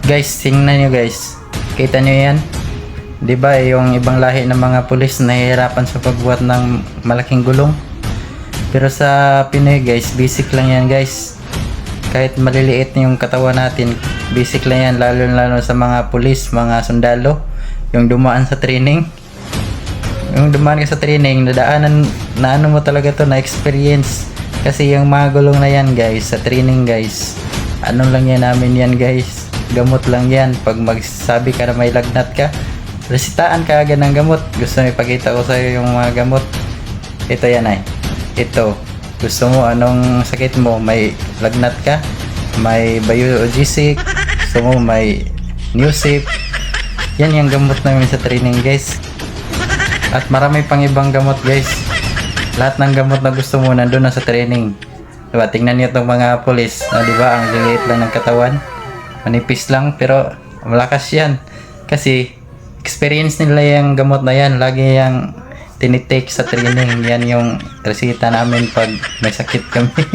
Guys, tingnan nyo guys. Kita nyo yan? 'Di ba yung ibang lahi ng mga pulis nahihirapan sa pagbuhat ng malaking gulong? Pero sa Pinoy guys, basic lang yan guys. Kahit maliliit yung katawan natin, basic lang yan, lalo sa mga pulis, mga sundalo, yung dumaan sa training. Yung dumaan ka sa training, nadaanan na ano mo talaga to, na experience. Kasi yung mga gulong na yan guys, sa training guys, ano lang yan namin yan guys, gamot lang yan. Pag magsabi ka na may lagnat ka, resitaan ka agad ng gamot. Gusto mo ipakita ko sa'yo yung mga gamot? Ito yan ay. Ito. Gusto mo anong sakit mo? May lagnat ka? May biogesic? Gusto mo may Newsip? Yan yung gamot namin sa training guys. At marami pang ibang gamot guys. Lahat ng gamot na gusto mo nandun na sa training. Diba? Tingnan niyo itong mga pulis. Diba? Ang liliit lang ng katawan. Manipis lang pero malakas yan. Kasi experience nila yung gamot na yan. Lagi yung tinitake sa training. Yan yung resita namin pag may sakit kami.